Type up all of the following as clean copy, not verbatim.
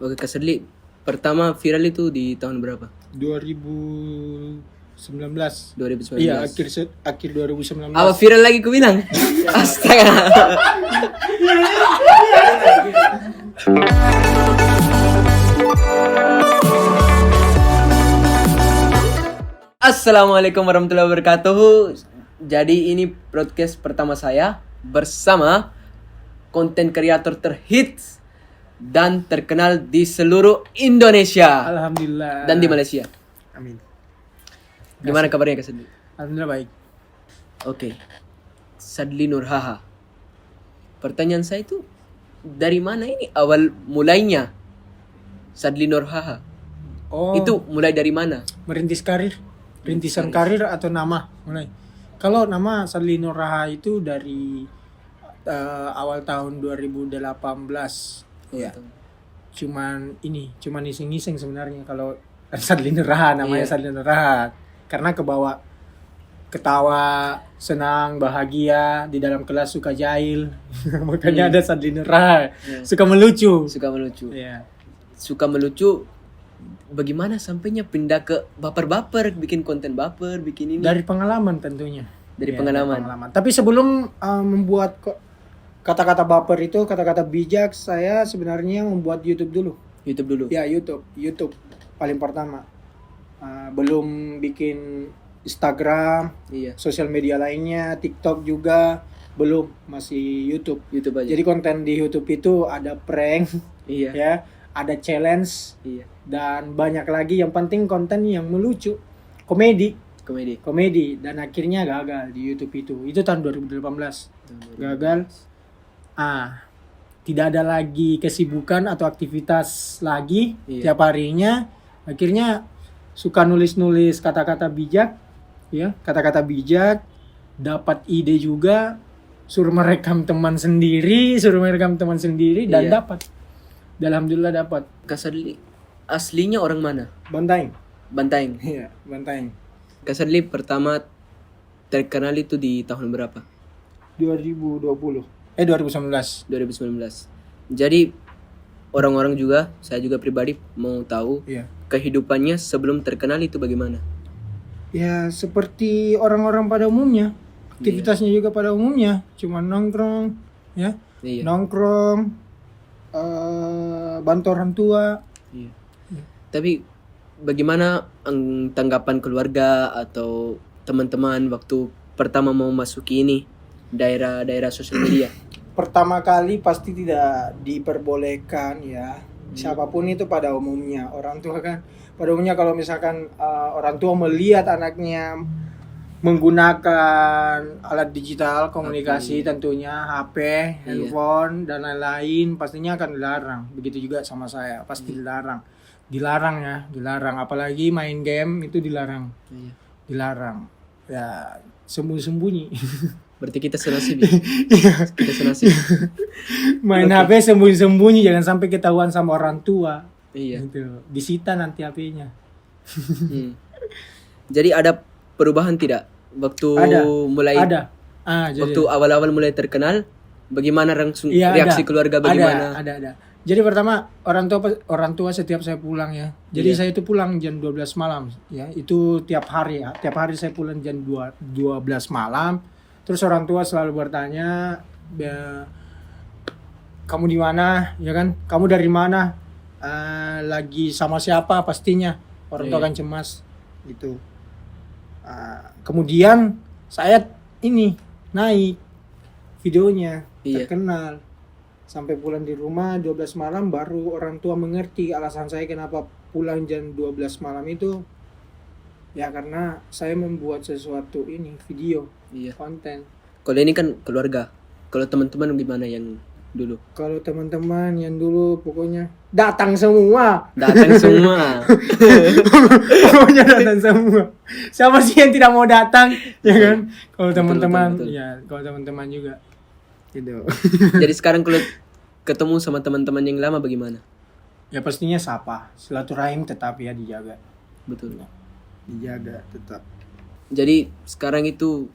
Oke, Kak Sedli, pertama viral itu di tahun berapa? 2019. 2019. Iya, akhir 2019. Apa viral lagi ku bilang? Astaga. Assalamualaikum warahmatullahi wabarakatuh. Jadi ini podcast pertama saya bersama konten kreator terhits dan terkenal di seluruh Indonesia Alhamdulillah. dan di Malaysia. Amin. Gimana kabarnya Kak Sedli? Alhamdulillah baik. Oke, Sadli Nurhaha. Pertanyaan saya itu dari mana ini awal mulainya Sadli Nurhaha? Oh, Itu mulai dari mana? merintis karir, rintisan karir atau nama mulai. Kalau nama Sadli Nurhaha itu dari awal tahun 2018. Ya. Cuman iseng-iseng sebenarnya kalau Sadli Nurhaha namanya. Iya. Sadli Nurhaha karena kebawa ketawa, senang, bahagia, di dalam kelas suka jahil. Makanya ada Sadli Nurhaha. Iya. Suka melucu. Suka melucu. Iya. Suka melucu. Bagaimana sampainya pindah ke baper-baper, bikin konten baper, bikin ini? Dari pengalaman tentunya. Dari Iya, pengalaman. Tapi sebelum membuat kata-kata baper itu, kata-kata bijak, saya sebenarnya membuat YouTube dulu. YouTube dulu. Ya, YouTube paling pertama. Belum bikin Instagram, Iya, sosial media lainnya, TikTok juga belum, masih YouTube. YouTube aja. Jadi konten di YouTube itu ada prank, Iya. ya, ada challenge Iya. dan banyak lagi. Yang penting konten yang melucu, komedi dan akhirnya gagal di YouTube itu tahun 2018 gagal. Tidak ada lagi kesibukan atau aktivitas lagi. Iya. Tiap harinya akhirnya suka nulis kata-kata bijak, ya, kata-kata bijak, dapat ide juga, suruh merekam teman sendiri dan Iya. dapat. Alhamdulillah dapat. Kak Sadli aslinya orang mana? Bantaing. Bantaeng. Iya, Bantaing. Kak Sadli pertama terkenal itu di tahun berapa? 2019. 2019. Jadi orang-orang juga, saya juga pribadi mau tahu Iya. kehidupannya sebelum terkenal itu bagaimana? Ya, seperti orang-orang pada umumnya. Aktivitasnya juga pada umumnya, cuma nongkrong, ya. Iya. Nongkrong, bantu orang tua. Iya. Tapi bagaimana tanggapan keluarga atau teman-teman waktu pertama mau masuki ini daerah sosial media? Pertama kali pasti tidak diperbolehkan, ya. Siapapun itu pada umumnya, orang tua kan. Pada umumnya kalau misalkan orang tua melihat anaknya menggunakan alat digital komunikasi, tentunya HP, handphone dan lain-lain, pastinya akan dilarang. Begitu juga sama saya, pasti dilarang. Dilarang. Apalagi main game itu dilarang. Iya. Dilarang. Ya, sembunyi-sembunyi. Berarti kita senasib. Kita senasib. Main HP sembunyi-sembunyi, jangan sampai ketahuan sama orang tua. Iya. Gitu. Disita nanti HP-nya. Jadi ada perubahan tidak waktu mulai Ada. Jadi waktu awal-awal mulai terkenal? Bagaimana langsung Iya, reaksi ada. keluarga bagaimana? Ada. Jadi pertama orang tua setiap saya pulang, ya. Jadi Iya. saya itu pulang jam 12 malam, ya. Itu tiap hari, ya. Tiap hari saya pulang jam 12 malam. Terus orang tua selalu bertanya, kamu di mana? Ya kan? Kamu dari mana? Lagi sama siapa pastinya. Orang tua Iya. kan cemas gitu. Kemudian saya ini naik videonya, Iya. terkenal. Sampai pulang di rumah 12 malam baru orang tua mengerti alasan saya kenapa pulang jam 12 malam itu. Ya karena saya membuat sesuatu ini, video, Iya. konten. Kalau ini kan keluarga. Kalau teman-teman gimana yang dulu? Kalau teman-teman yang dulu pokoknya datang semua. Datang semua. Pokoknya datang semua. Siapa sih yang tidak mau datang? Ya kan? Kalau teman-teman, betul. ya kalau teman-teman juga. Gitu. Jadi sekarang kalau ketemu sama teman-teman yang lama bagaimana? Ya pastinya sapa, silaturahim tetap ya dijaga. Betul. Dijaga tetap. Jadi sekarang itu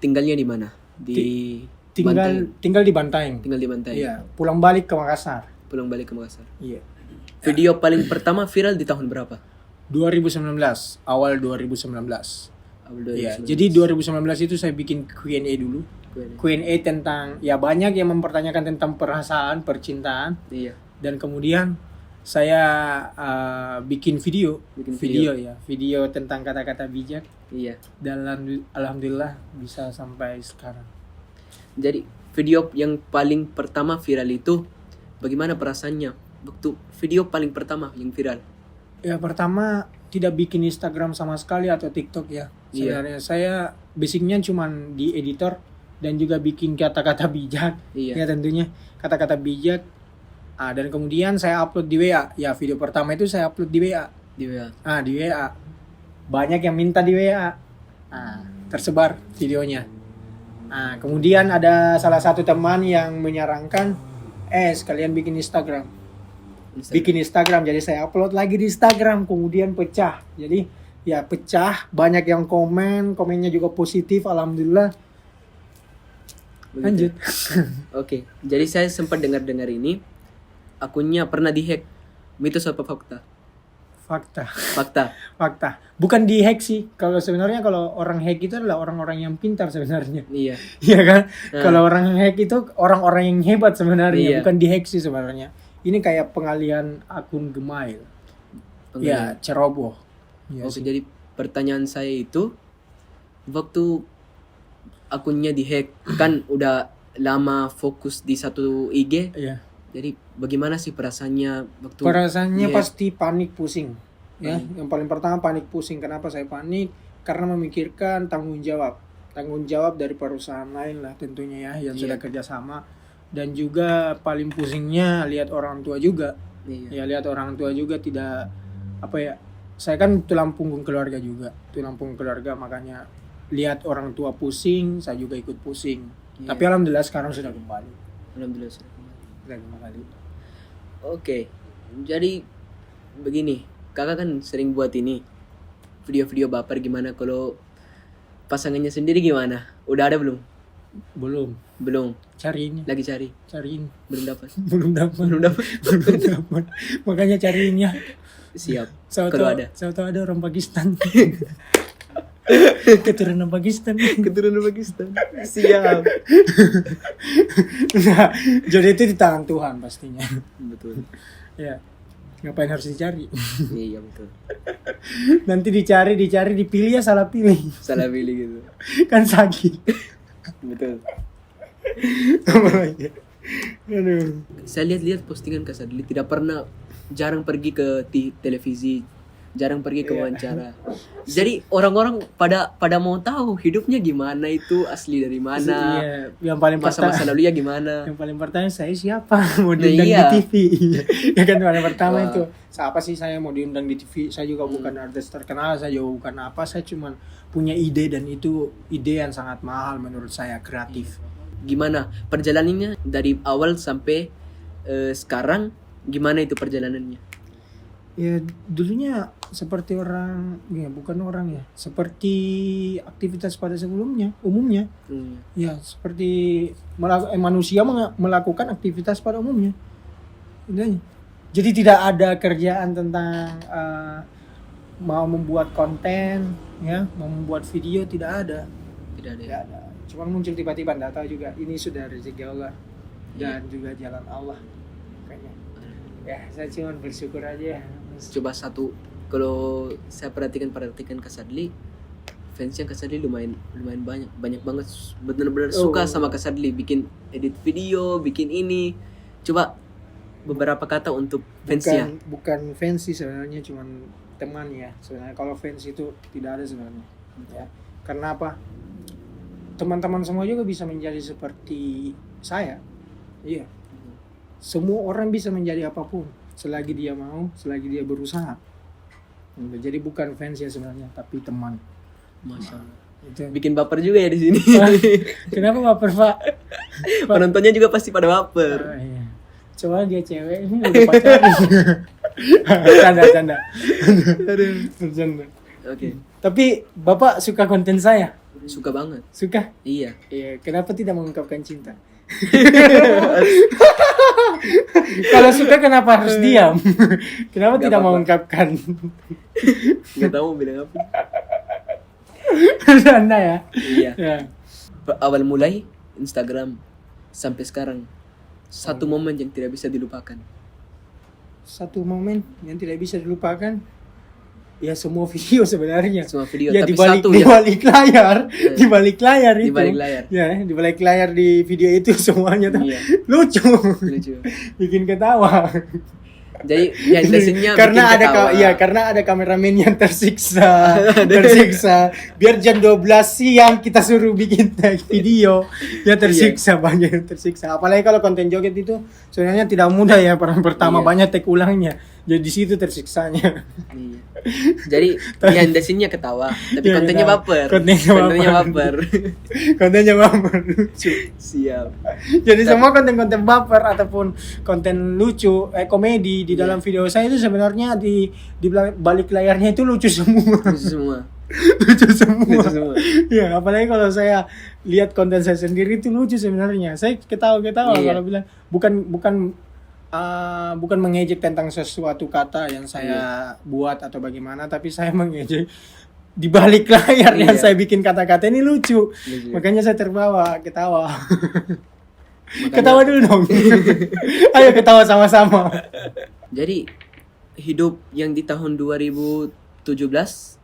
tinggalnya di mana? Di Bantaeng. Tinggal di Bantaeng. Tinggal di Bantaeng. Iya, pulang balik ke Makassar. Pulang balik ke Makassar. Iya. Video paling pertama viral di tahun berapa? 2019, awal 2019. Awal Ya, 2019. jadi 2019 itu saya bikin Q&A dulu. Q&A tentang, ya banyak yang mempertanyakan tentang perasaan, percintaan. Iya. Dan kemudian saya bikin video. Bikin Video tentang kata-kata bijak. Iya. Dan alhamdulillah bisa sampai sekarang. Jadi video yang paling pertama viral itu bagaimana perasaannya waktu video paling pertama yang viral? Ya pertama tidak bikin Instagram sama sekali atau TikTok ya. Iya. Sebenarnya saya basicnya cuman di editor dan juga bikin kata-kata bijak. Iya. Ya tentunya kata-kata bijak. Dan kemudian saya upload di WA. Ya video pertama itu saya upload di WA. Di WA. Di WA. Banyak yang minta di WA. Tersebar videonya. Kemudian ada salah satu teman yang menyarankan, sekalian bikin Instagram. Bikin Instagram, jadi saya upload lagi di Instagram, kemudian pecah. Jadi ya pecah, banyak yang komennya juga positif, alhamdulillah. Begitu. Lanjut. Oke, jadi saya sempat dengar-dengar ini akunnya pernah dihack. Mitos apa fakta? Fakta. Fakta. Bukan dihack sih. Kalau sebenarnya kalau orang hack itu adalah orang-orang yang pintar sebenarnya. Iya. Iya kan? Kalau orang hack itu orang-orang yang hebat sebenarnya, Iya. bukan dihack sih sebenarnya. Ini kayak pengalian akun Gmail. Ya, ceroboh. Ya, Oke, jadi pertanyaan saya itu waktu akunnya dihack kan udah lama fokus di satu IG. Iya. Jadi bagaimana sih perasaannya waktu Perasaannya dihack? pasti panik, pusing. Ya, yang paling pertama panik, pusing. Kenapa saya panik? Karena memikirkan tanggung jawab dari perusahaan lain lah tentunya ya yang sudah kerjasama. Dan juga paling pusingnya lihat orang tua juga. Iya. Ya lihat orang tua juga tidak saya kan tulang punggung keluarga juga. Makanya lihat orang tua pusing, saya juga ikut pusing. Iya. Tapi alhamdulillah sekarang sudah kembali. Alhamdulillah sudah kembali. Sudah kembali. Oke, jadi begini, kakak kan sering buat ini video-video baper, gimana kalau pasangannya sendiri gimana? Udah ada belum? Belum. Cariin. Lagi cari. Belum dapat. Belum dapat. Makanya cariinnya. Siap. Saya Kalau tahu- ada. Saya tahu ada orang Pakistan. Keturunan Pakistan. Siap. Nah, jadi itu di tangan Tuhan pastinya. Betul. Ya. Ngapain harus dicari? Iya betul. Nanti dicari, dipilih ya salah pilih. Salah pilih gitu. Kan sakit. Betul. Apa lagi? Aduh. Saya lihat postingan Kak Sadli tidak pernah, jarang pergi ke televisi, jarang pergi ke wawancara. Jadi orang-orang pada mau tahu hidupnya gimana, itu asli dari mana, Iya, yang paling masa-masa pertama. lalunya gimana. Yang paling pertama saya siapa mau diundang iya. di TV. Ya kan paling pertama Wah. itu. Siapa sih saya mau diundang di TV? Saya juga bukan artis terkenal, saya juga bukan apa, saya cuma punya ide dan itu ide yang sangat mahal menurut saya, kreatif. Gimana perjalanannya dari awal sampai sekarang, gimana itu perjalanannya? Ya dulunya seperti orang, ya bukan orang ya, seperti aktivitas pada sebelumnya, umumnya. Ya seperti manusia melakukan aktivitas pada umumnya. Intinya. Jadi tidak ada kerjaan tentang mau membuat konten, ya, mau membuat video, tidak ada. Tidak ada. Tidak ada. Cuma muncul tiba-tiba, tidak tahu juga. Ini sudah rezeki Allah dan juga jalan Allah. Kayaknya. Ya saya cuma bersyukur aja. Coba satu, kalau saya perhatikan Kak Sadli, fansnya Kak Sadli lumayan banyak banget, benar-benar suka sama Kak Sadli, bikin edit video, bikin ini. Coba beberapa kata untuk fansnya. Bukan fans sih sebenarnya, cuma teman ya sebenarnya. Kalau fans itu tidak ada sebenarnya. Ya. Karena apa? Teman-teman semua juga bisa menjadi seperti saya. Iya. Semua orang bisa menjadi apapun selagi dia mau, selagi dia berusaha. Jadi bukan fans ya sebenarnya, tapi teman. Masya Allah. Itu. Bikin baper juga ya di sini. Kenapa baper, Pak? Penontonnya juga pasti pada baper. Iya. Coba dia cewek ini udah pacaran. Canda. Bercanda. Oke. Tapi Bapak suka konten saya? Suka banget. Suka? Iya. Iya. Kenapa tidak mengungkapkan cinta? Kalau suka kenapa harus diam? Kenapa Nggak tidak apa-apa. mengungkapkan? Nggak tahu mau bilang apa. Anda ya. Iya. Ya. Awal mulai Instagram sampai sekarang satu momen yang tidak bisa dilupakan. Satu momen yang tidak bisa dilupakan. Ya semua video sebenarnya. Semua video, Ya tapi di balik satu di ya. balik layar, di balik layar Di itu. balik layar. Ya, di balik layar di video itu semuanya tuh Iya. lucu. Lucu. Bikin ketawa. Jadi behind the scene-nya Karena bikin ada ketawa. iya, karena ada kameramen yang tersiksa. Biar jam 12 siang kita suruh bikin video, ya tersiksa, banyak yang tersiksa. Apalagi kalau konten joget itu sebenarnya tidak mudah ya, pertama Iya. banyak take ulangnya. Jadi di situ tersiksanya. Iya. Jadi behind the scene-nya ketawa, tapi Iya, kontennya ketawa. baper. Kontennya baper. Kontennya baper lucu. Siap. Jadi semua konten-konten baper ataupun konten lucu, komedi di dalam video saya itu sebenarnya di balik layarnya itu lucu semua. Lucu semua. Lucu semua. Lucu semua. Ya, apalagi kalau saya lihat konten saya sendiri itu lucu sebenarnya. Saya ketawa-ketawa Iya. kalau bilang bukan mengejek tentang sesuatu kata yang saya buat atau bagaimana, tapi saya mengejek di balik layar yang Iya. saya bikin kata-kata ini lucu. Lucu. Makanya saya terbawa, ketawa. Makanya- Ketawa dulu dong. Ayo ketawa sama-sama. Jadi hidup yang di tahun 2017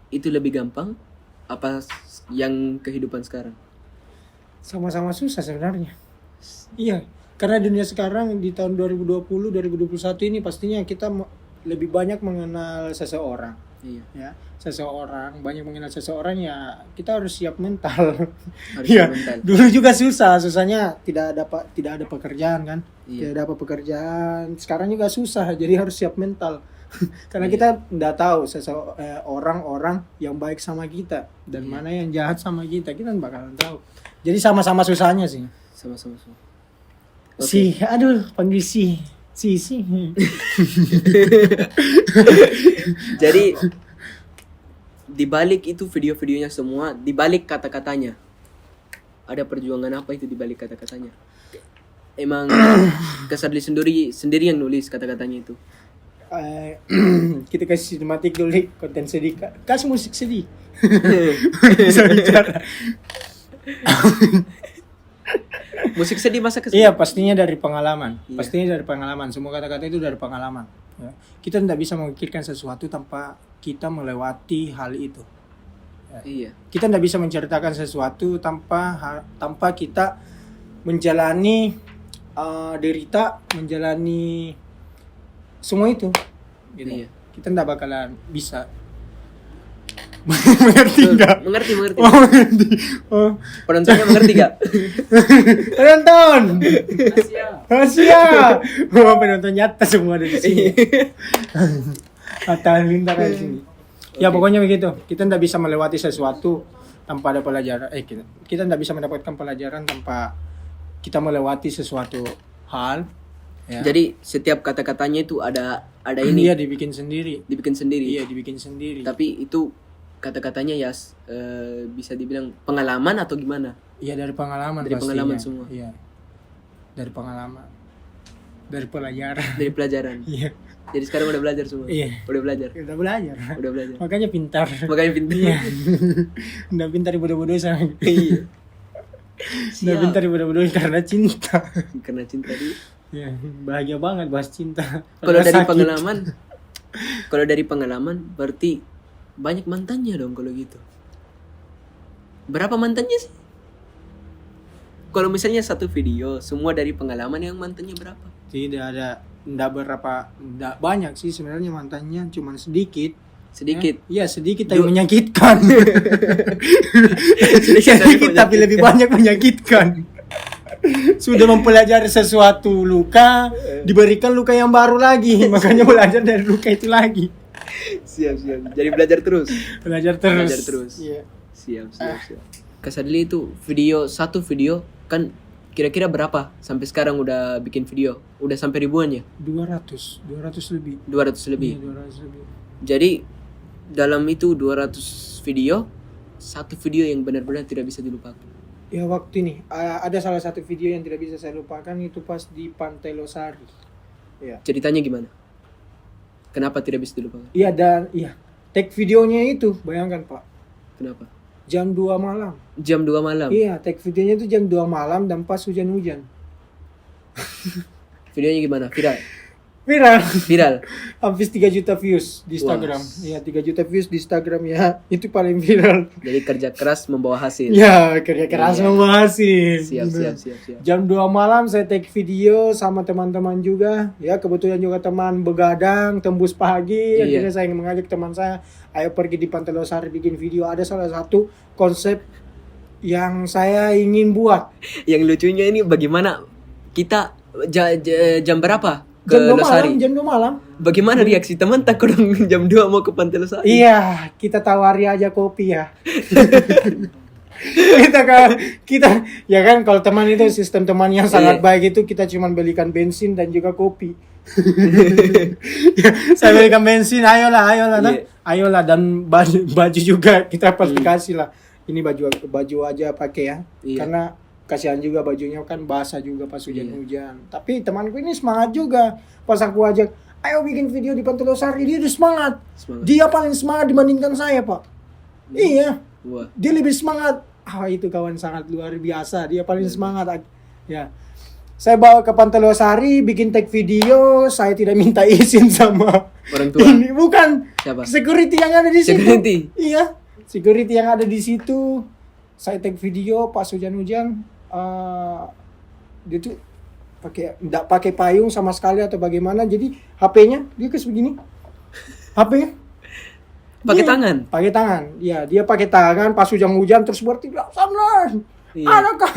itu lebih gampang apa yang kehidupan sekarang? Sama-sama susah sebenarnya. Iya, karena dunia sekarang di tahun 2020, 2021 ini pastinya kita lebih banyak mengenal seseorang. Iya. Ya, banyak mengenal seseorang, ya kita harus siap mental. Harus Iya, mental. dulu juga susahnya tidak ada pekerjaan kan. Iya. Tidak dapat pekerjaan. Sekarang juga susah, jadi harus siap mental. Karena Iya. kita tidak tahu orang-orang yang baik sama kita dan Iya. mana yang jahat sama kita nggak bakalan tahu. Jadi sama-sama susahnya sih. Sama-sama. Aduh, panggil si. Jadi di balik itu video-videonya semua, di balik kata-katanya ada perjuangan apa itu di balik kata-katanya? Emang Kasadli sendiri yang nulis kata-katanya itu. Kita kasih sinematik dulu, konten sedih. Kasih musik sedih. Bisa bicara. Musik sedih masa Iya, pastinya dari pengalaman. Iya. Pastinya dari pengalaman. Semua kata-kata itu dari pengalaman. Ya. Kita tidak bisa memikirkan sesuatu tanpa kita melewati hal itu. Iya. Kita tidak bisa menceritakan sesuatu tanpa kita menjalani derita, menjalani semua itu. Gitu. Iya. Kita tidak bakalan bisa. Mengerti nggak? Mengerti. Oh, mengerti. Oh. Penontonnya mengerti gak? Penonton. Asia. Oh, penonton nyata semua dari sini. Atal lintar dari sini. Ya pokoknya begitu. Kita tidak bisa melewati sesuatu tanpa ada pelajaran. Kita tidak bisa mendapatkan pelajaran tanpa kita melewati sesuatu hal. Ya. Jadi setiap kata-katanya itu ada ini Iya, dibikin sendiri. dibikin sendiri. Iya, dibikin sendiri. Tapi itu kata-katanya ya bisa dibilang pengalaman atau gimana? Iya, dari pengalaman. Dari pastinya. pengalaman semua. Iya. Dari pengalaman. Dari pelajaran. Dari pelajaran. Iya. Jadi sekarang udah belajar semua. Iya. Udah belajar. Udah belajar. Udah belajar. Makanya pintar. Makanya pintar. Iya. Udah pintar bodoh-bodoh sama. Iya. Udah Siap. pintar bodoh-bodoh karena cinta. Karena cinta dia. Ya, bahagia banget bahas cinta. Kalau dari sakit. pengalaman berarti banyak mantannya dong kalau gitu. Berapa mantannya sih? Kalau misalnya satu video semua dari pengalaman, yang mantannya berapa? Tidak ada, enggak banyak sih sebenarnya mantannya, cuman sedikit. Sedikit. Ya, sedikit tapi menyakitkan. Sedikit Sedikit tapi lebih banyak menyakitkan. Sudah mempelajari sesuatu luka, diberikan luka yang baru lagi. Makanya belajar dari luka itu lagi. Siap. Jadi belajar terus. Belajar terus. Belajar terus. Iya. Siap. Kasadli itu satu video kan kira-kira berapa sampai sekarang udah bikin video? Udah sampai ribuan ya? 200 lebih. 200 lebih. Iya, 200 lebih. Jadi dalam itu 200 video, satu video yang benar-benar tidak bisa dilupakan. Ya waktu ini ada salah satu video yang tidak bisa saya lupakan itu pas di Pantai Losari. Ya. Ceritanya gimana? Kenapa tidak bisa dilupakan? Iya dan tag videonya itu bayangkan Pak Kenapa? jam 2 malam. Jam 2 malam. Iya tag videonya itu jam 2 malam dan pas hujan-hujan. Videonya gimana? Viral. Viral. Habis 3 juta views di Instagram. Wah. Iya 3 juta views di Instagram ya itu paling viral. Jadi kerja keras membawa hasil. Ya kerja keras Iya. membahasin. Siap. Jam 2 malam saya take video sama teman-teman juga. Ya kebetulan juga teman begadang tembus pagi. Iya. Akhirnya saya mengajak teman saya, ayo pergi di Pantai Losari bikin video. Ada salah satu konsep yang saya ingin buat. Yang lucunya ini bagaimana kita jam berapa ke Jam 2 Losari? malam, jam 2 malam. Bagaimana reaksi teman takut dong jam 2 mau ke Pantai Losari? Iya, kita tawari aja kopi ya. kita ya kan kalau teman itu sistem teman yang sangat Iya. baik itu kita cuma belikan bensin dan juga kopi. Saya belikan bensin, ayolah nah. Iya. Ayolah dan baju juga kita pasti kasih lah. Ini baju aja pakai ya. Iya. Karena kasihan juga bajunya kan basah juga pas hujan-hujan. Tapi temanku ini semangat juga. Pas aku ajak, ayo bikin video di Pantai Losari, dia udah semangat. Dia paling semangat dibandingkan saya, Pak. Iya. Wah. Dia lebih semangat. Itu kawan sangat luar biasa. Dia paling semangat. Ya. Saya bawa ke Pantai Losari, bikin tag video. Saya tidak minta izin sama Orang tua. ini bukan Siapa? security yang ada di situ. Security? Iya, security yang ada di situ. Saya tag video pas hujan-hujan. Dia tuh nggak pakai payung sama sekali atau bagaimana. Jadi HP-nya dia kayak begini. HP-nya Pakai Iya, tangan. Pakai tangan. Iya, dia pakai tangan pas hujan-hujan terus berarti bilang, "Samlan, Iya. adakah?"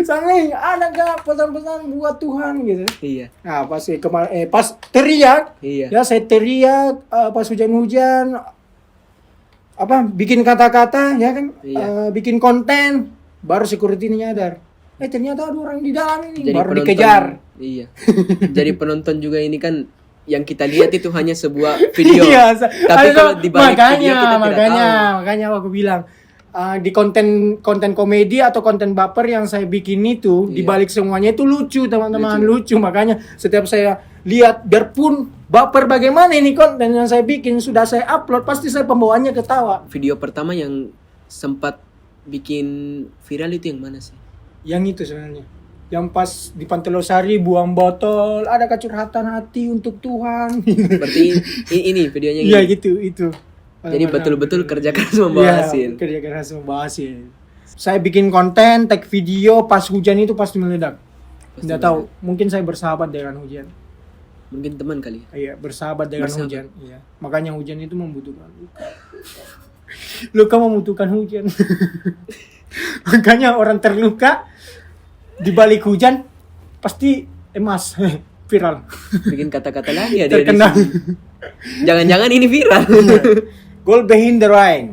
Samlan, adakah pesan-pesan buat Tuhan gitu. Iya. Nah, pas teriak, Iya. ya saya teriak pas hujan-hujan bikin kata-kata ya kan, Iya. bikin konten, baru security ini nyadar. Ternyata ada orang di dalam ini, Jadi baru penonton, dikejar. Iya. Jadi penonton juga ini kan yang kita lihat itu hanya sebuah video. Iya, Tapi kalau di balik video kita tidak tahu. makanya aku bilang di konten komedi atau konten baper yang saya bikin itu di Iya. balik semuanya itu lucu teman-teman, Lucu. lucu. Makanya setiap saya lihat biarpun baper bagaimana ini konten yang saya bikin sudah saya upload pasti saya pembawaannya ketawa. Video pertama yang sempat bikin viral itu yang mana sih? Yang itu sebenarnya. Yang pas di Pantai Losari buang botol, ada curhatan hati untuk Tuhan. Berarti ini videonya Iya gini. gitu itu. Jadi betul-betul kerja keras membawa Iya, hasil. kerja keras membawa hasil. Saya bikin konten, tag video pas hujan itu pasti meledak. Pasti Tidak tahu, mungkin saya bersahabat dengan hujan. Mungkin teman kali. Iya, bersahabat dengan Bersahabat. hujan. Iya. Makanya hujan itu membutuhkan luka. Luka membutuhkan hujan. Makanya orang terluka di balik hujan pasti emas viral. Bikin kata-kata lagi ya dia di Terkenal. sini. Jangan-jangan ini viral. Gold behind the rain.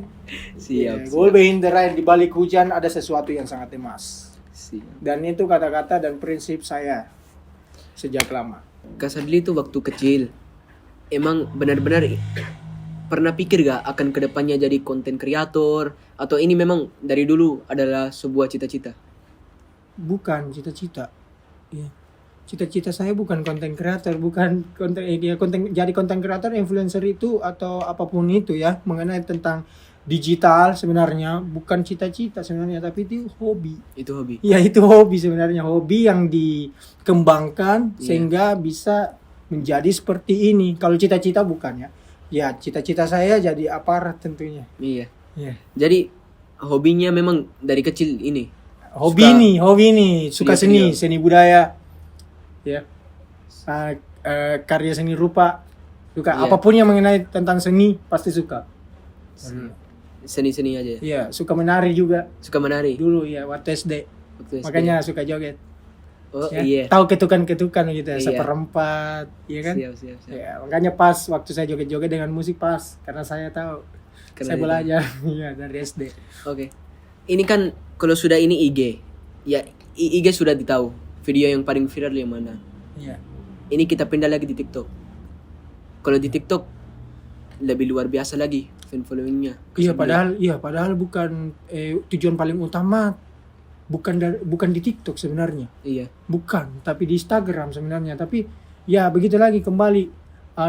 Siap. Gold behind the rain, di balik hujan ada sesuatu yang sangat emas. Siap. Dan itu kata-kata dan prinsip saya sejak lama. Kak Sadli itu waktu kecil emang benar-benar pernah pikir gak akan kedepannya jadi konten kreator atau ini memang dari dulu adalah sebuah cita-cita? Bukan cita-cita. Iya. Cita-cita saya bukan konten kreator, bukan jadi konten kreator, influencer itu atau apapun itu ya, mengenai tentang digital sebenarnya bukan cita-cita sebenarnya, tapi itu hobi. Itu hobi. Ya itu hobi sebenarnya, hobi yang dikembangkan Iya. sehingga bisa menjadi seperti ini. Kalau cita-cita bukan ya. Ya cita-cita saya jadi aparat tentunya. Iya. Ya. Jadi hobinya memang dari kecil ini. Hobi nih, suka Video-video. seni budaya. Ya. Karya seni rupa. Suka Iya. apapun yang mengenai tentang seni pasti suka. Seni-seni aja. Iya, suka menari juga. Suka menari. Dulu ya waktu SD. Waktu SD. Makanya suka joget. Oh Ya. iya. Tahu ketukan-ketukan gitu ya, Iya. seperempat, iya kan? Siap. Ya, makanya pas waktu saya joget-joget dengan musik pas karena saya tahu Karena saya itu. belajar ya dari SD. Oke. Ini kan kalau sudah ini IG. Ya IG sudah ditahu. Video yang paling viral yang mana? Iya. Ini kita pindah lagi di TikTok. Kalau di TikTok lebih luar biasa lagi fan followingnya. Iya, padahal bukan tujuan paling utama bukan di TikTok sebenarnya. Iya. Bukan, tapi di Instagram sebenarnya. Tapi ya begitu lagi kembali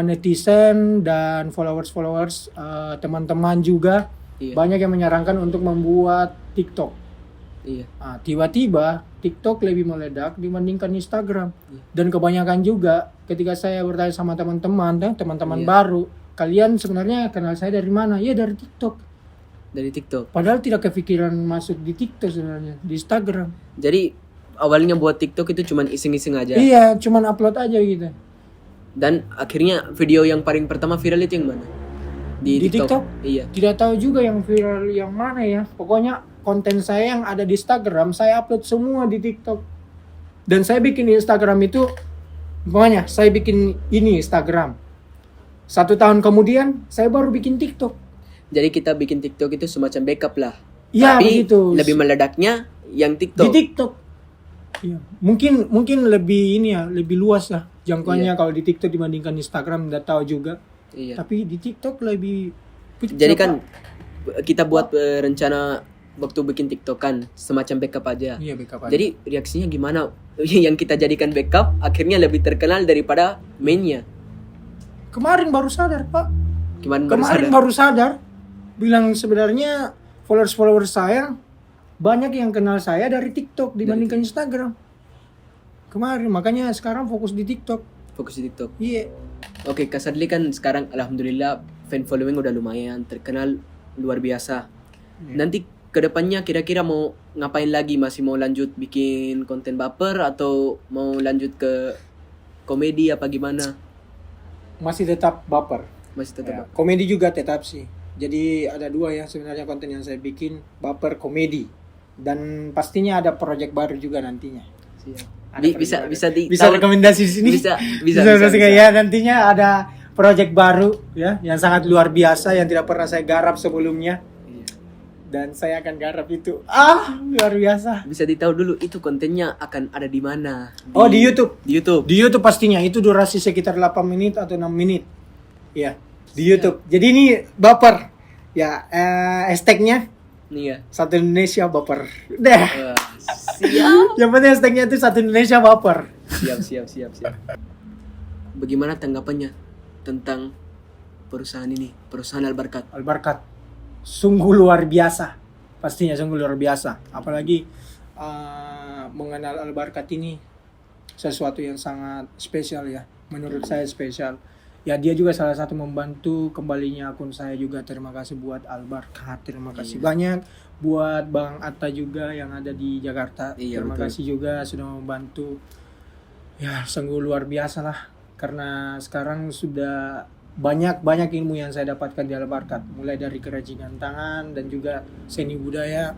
netizen dan followers teman-teman juga Iya. banyak yang menyarankan untuk membuat TikTok. Iya. Tiba-tiba TikTok lebih meledak dibandingkan Instagram. Iya. Dan kebanyakan juga ketika saya bertanya sama teman-teman Iya. baru, kalian sebenarnya kenal saya dari mana? Ya dari TikTok. Dari TikTok. Padahal tidak kepikiran masuk di TikTok sebenarnya, di Instagram. Jadi awalnya buat TikTok itu cuman iseng-iseng aja. Iya, cuman upload aja gitu. Dan akhirnya video yang paling pertama viral itu yang mana? Di TikTok? Iya. Tidak tahu juga yang viral yang mana ya. Pokoknya konten saya yang ada di Instagram saya upload semua di TikTok. Dan saya bikin di Instagram itu, pokoknya saya bikin ini Instagram. 1 tahun kemudian saya baru bikin TikTok. Jadi kita bikin TikTok itu semacam backup lah. Iya, Tapi begitu. lebih meledaknya yang Di TikTok. TikTok. Iya. Mungkin lebih ini ya, lebih luas lah jangkauannya kalau di TikTok dibandingkan Instagram, enggak tahu juga. Iya. Tapi di TikTok lebih. Jadi kan kita buat rencana waktu bikin TikTok kan semacam backup aja. Iya, backup aja. Jadi reaksinya gimana? Yang kita jadikan backup akhirnya lebih terkenal daripada mainnya. Kemarin baru sadar, Pak. Kemarin Baru sadar. Bilang sebenarnya followers saya banyak yang kenal saya dari TikTok dibandingkan Instagram. Kemarin, makanya sekarang fokus di TikTok. fokus di TikTok. Iya. Oke, Kak Sadli kan sekarang alhamdulillah fan following udah lumayan terkenal luar biasa. Nanti kedepannya kira-kira mau ngapain lagi? Masih mau lanjut bikin konten baper atau mau lanjut ke komedi apa gimana? Masih tetap baper. Masih tetap Ya, baper. komedi juga tetap sih. Jadi ada 2 ya sebenarnya konten yang saya bikin, baper komedi. Dan pastinya ada project baru juga nantinya. Siap. Ada Bisa project bisa baru. di Bisa rekomendasi di sini. bisa. Ya, nantinya ada project baru ya yang sangat luar biasa yang tidak pernah saya garap sebelumnya. Iya. Dan saya akan garap itu. Luar biasa. Bisa ditahu dulu itu kontennya akan ada di mana? Di YouTube. Di YouTube. Di YouTube pastinya itu durasi sekitar 8 menit atau 6 menit. Ya, di YouTube. Jadi ini baper. Ya, hashtagnya Nih ya. Satu Indonesia baper. Deh. Wah, siap. Yang penting hashtagnya itu Satu Indonesia baper. Siap. Bagaimana tanggapannya tentang perusahaan ini, perusahaan Albarkat? Albarkat. Sungguh luar biasa. Pastinya sungguh luar biasa. Apalagi mengenal Albarkat ini sesuatu yang sangat spesial ya. Menurut saya spesial. Ya dia juga salah satu membantu kembalinya akun saya juga. Terima kasih buat Albarkat. Terima kasih banyak buat Bang Atta juga yang ada di Jakarta. Iya, Terima betul. kasih juga sudah membantu. Ya sungguh luar biasa lah. Karena sekarang sudah banyak ilmu yang saya dapatkan di Albarkat. Mulai dari kerajinan tangan dan juga seni budaya.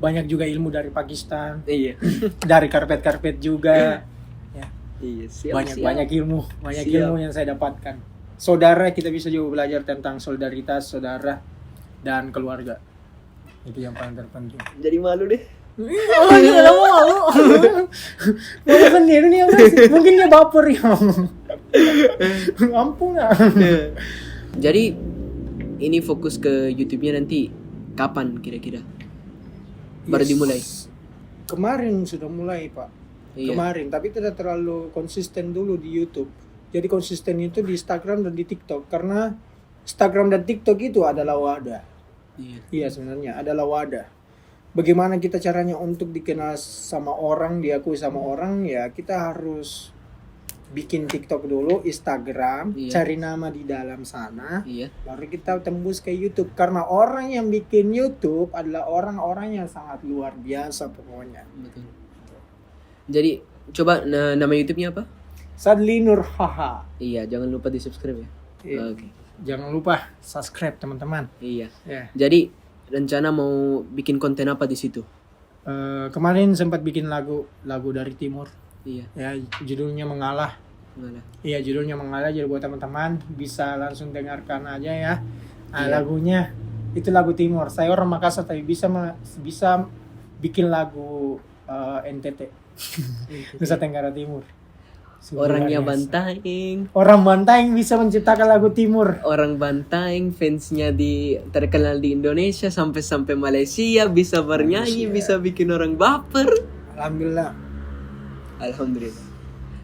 Banyak juga ilmu dari Pakistan. Iya. Dari karpet juga. Ya. Iya, siap. Banyak ilmu Siap. yang saya dapatkan. Saudara, kita bisa juga belajar tentang solidaritas saudara dan keluarga. Itu yang paling terpenting. Jadi malu deh. Tidak mau. Mau sendiri nih mungkin dia baper ya. Ampun lah. Jadi ini fokus ke YouTube-nya nanti kapan kira-kira? Baru dimulai. Kemarin sudah mulai, Pak. Iya. Kemarin, tapi tidak terlalu konsisten dulu di YouTube. Jadi konsisten itu di Instagram dan di TikTok karena Instagram dan TikTok itu adalah wadah. Iya. Iya, sebenarnya adalah wadah. Bagaimana kita caranya untuk dikenal sama orang, diakui sama orang, ya kita harus bikin TikTok dulu, Instagram, Iya. cari nama di dalam sana, Iya. baru kita tembus ke YouTube. Karena orang yang bikin YouTube adalah orang-orang yang sangat luar biasa pokoknya. Betul. Jadi coba nama YouTube-nya apa? Sadli Nur Haha. Iya, jangan lupa di-subscribe ya. Iya. Oke. Jangan lupa subscribe teman-teman. Iya. Ya. Jadi rencana mau bikin konten apa di situ? Kemarin sempat bikin lagu dari Timur. Iya. Ya, judulnya Mengalah. Mana? Iya, judulnya Mengalah. Jadi buat teman-teman bisa langsung dengarkan aja ya. Iya. Lagunya itu lagu Timur. Saya orang Makassar tapi bisa bikin lagu NTT. Nusa Tenggara Timur. Orangnya Luar biasa. Bantaing. Orang Bantaing bisa menciptakan lagu Timur. Orang Bantaing fansnya terkenal di Indonesia sampai Malaysia bisa bernyanyi, bisa bikin orang baper. Alhamdulillah. Alhamdulillah.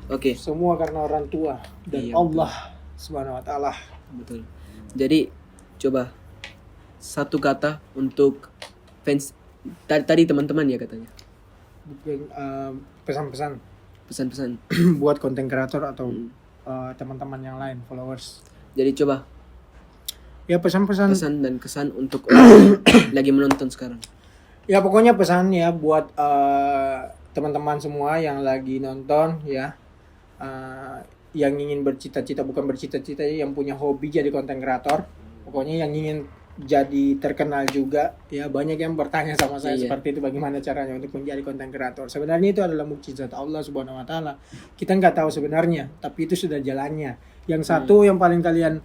Oke, Semua karena orang tua dan Iya, Allah Subhanahu wa taala. betul. Jadi coba satu kata untuk fans tadi teman-teman ya katanya. Pesan-pesan Pesan-pesan. buat konten kreator atau Hmm. teman-teman yang lain, followers. Jadi coba Ya pesan-pesan. pesan dan kesan untuk orang yang lagi menonton sekarang. Ya pokoknya pesan ya buat teman-teman semua yang lagi nonton ya, yang ingin bercita-cita, bukan bercita-cita, yang punya hobi jadi konten kreator. Pokoknya yang ingin jadi terkenal juga ya, banyak yang bertanya sama saya Iya. seperti itu, bagaimana caranya untuk menjadi konten kreator. Sebenarnya itu adalah mukjizat Allah Subhanahu wa taala. Kita nggak tahu sebenarnya, tapi itu sudah jalannya. Yang satu yang paling kalian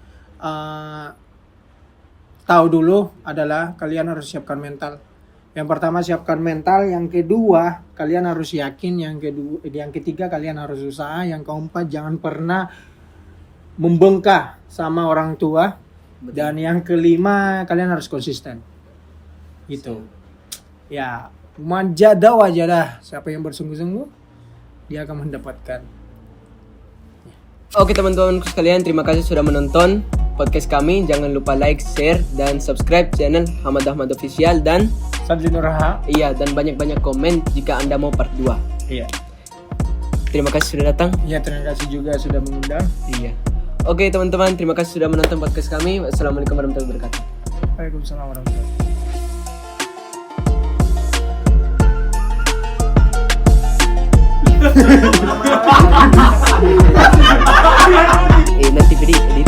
tahu dulu adalah kalian harus siapkan mental. Yang pertama siapkan mental, yang kedua kalian harus yakin, yang ketiga kalian harus usaha, yang keempat jangan pernah membengkak sama orang tua. Betul. Dan yang kelima kalian harus konsisten. Gitu. Ya, manjada wajadah. Siapa yang bersungguh-sungguh dia akan mendapatkan. Oke teman-teman sekalian, terima kasih sudah menonton podcast kami. Jangan lupa like, share, dan subscribe channel Hamad Ahmad Official. Dan Sadli Nurraha. iya, dan banyak-banyak komen jika Anda mau part 2. Iya. Terima kasih sudah datang. Iya, terima kasih juga sudah mengundang. Iya. Oke teman-teman, terima kasih sudah menonton podcast kami. Assalamualaikum warahmatullahi wabarakatuh. Waalaikumsalam warahmatullahi wabarakatuh. Nanti edit.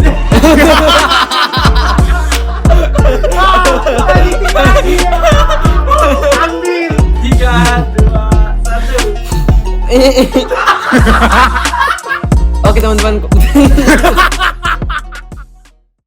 Ambil 3, 2, 1. Oke teman-teman.